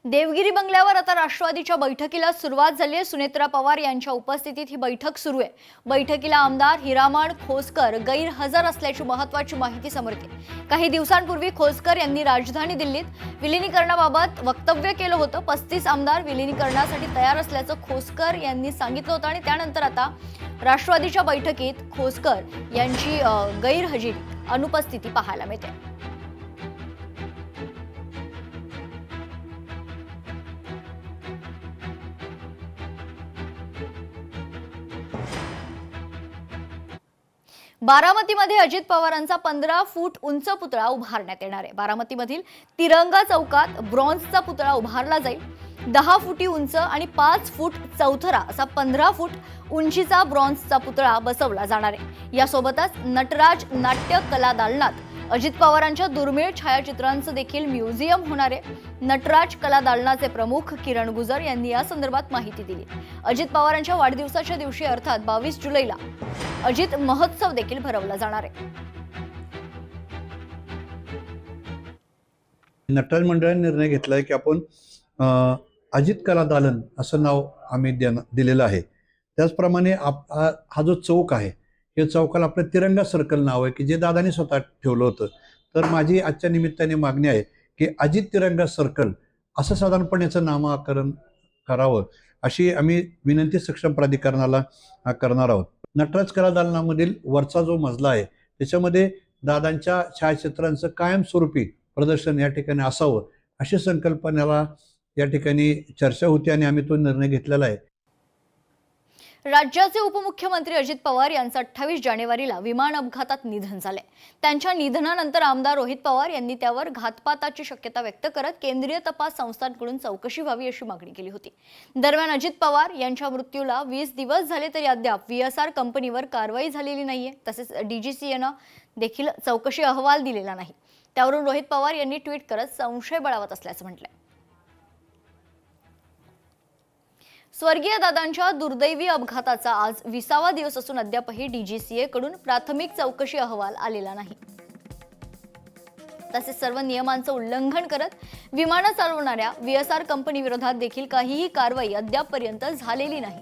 देवगिरी बंगल्यावर आता राष्ट्रवादीच्या बैठकीला सुरुवात झाली आहे। सुनेत्रा पवार यांच्या उपस्थितीत ही बैठक सुरू आहे। बैठकीला आमदार हिरामण खोसकर गैरहजर असल्याची महत्त्वाची माहिती समोर येते। काही दिवसांपूर्वी खोसकर यांनी राजधानी दिल्लीत विलीनीकरणाबाबत वक्तव्य केलं होतं। 35 आमदार विलीनीकरणासाठी तयार असल्याचं खोसकर यांनी सांगितलं होतं आणि त्यानंतर आता राष्ट्रवादीच्या बैठकीत खोसकर यांची गैरहजेरी अनुपस्थिती पाहायला मिळते। बारामतीमध्ये अजित पवारांचा 15 फूट उंच पुतळा उभारण्यात येणार आहे। बारामतीमधील तिरंगा चौकात ब्रॉन्झचा पुतळा उभारला जाईल। 10 फुटी उंच आणि 5 फूट चौथरा असा 15 फूट उंचीचा ब्रॉन्झचा पुतळा बसवला जाणार आहे। यासोबतच नटराज नाट्य कला दालनात अजित पवारांच्या दुर्मिळ छायाचित्रांचं देखील म्युझियम होणार आहे। नटराज कला दालनाचे प्रमुख किरण गुजर यांनी या संदर्भात माहिती दिली। अजित पवारांच्या वाढदिवसाच्या दिवशी अर्थात 22 जुलैला अजित महोत्सव देखील भरवला जाणार आहे। नटराज मंडळाने निर्णय घेतलाय की आपण अजित कला दालन असं नाव आम्ही दिलेलं आहे। त्याचप्रमाणे हा जो चौक आहे या चौकाला आपलं तिरंगा सर्कल नाव आहे की जे दादांनी स्वतः ठेवलं होतं। तर माझी आजच्या निमित्ताने मागणी आहे की अजित तिरंगा सर्कल असं साधारणपणे याचं नामकरण करावं अशी आम्ही विनंती सक्षम प्राधिकरणाला करणार आहोत। नटराज कला दालनामधील वरचा जो मजला आहे त्याच्यामध्ये दादांच्या छायाचित्रांचं कायमस्वरूपी प्रदर्शन या ठिकाणी असावं अशी संकल्पनेला या ठिकाणी चर्चा होती आणि आम्ही तो निर्णय घेतलेला आहे। राज्याचे उपमुख्यमंत्री अजित पवार यांचं 28 जानेवारीला विमान अपघातात निधन झाले। त्यांच्या निधनानंतर आमदार रोहित पवार यांनी त्यावर घातपाताची शक्यता व्यक्त करत केंद्रीय तपास संस्थांकडून चौकशी व्हावी अशी मागणी केली होती। दरम्यान अजित पवार यांच्या मृत्यूला 20 दिवस झाले तरी अद्याप VSR कंपनीवर कारवाई झालेली नाहीये। तसेच DGCAनं देखील चौकशी अहवाल दिलेला नाही। त्यावरून रोहित पवार यांनी ट्विट करत संशय बळावत असल्याचं म्हटलंय। स्वर्गीय दादांच्या दुर्दैवी अपघाताचा आज 20वा दिवस असून अद्यापही DGCA कडून प्राथमिक चौकशी अहवाल आलेला नाही। तसेच सर्व नियमांचं उल्लंघन करत विमानं चालवणाऱ्या VSR कंपनी विरोधात देखील काहीही कारवाई अद्यापपर्यंत झालेली नाही।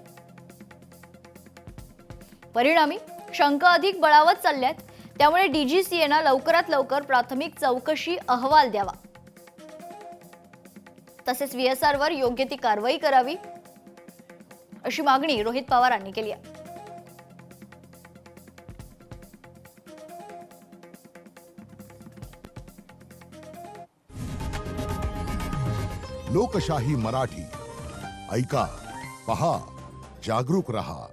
परिणामी शंका अधिक बळावत चालल्यात। त्यामुळे DGCAनं लवकरात लवकर प्राथमिक चौकशी अहवाल द्यावा तसेच VSR वर योग्य ती कारवाई करावी अशी मागणी रोहित पवारांनी केली आहे। लोकशाही मराठी ऐका, पहा, जागरूक रहा।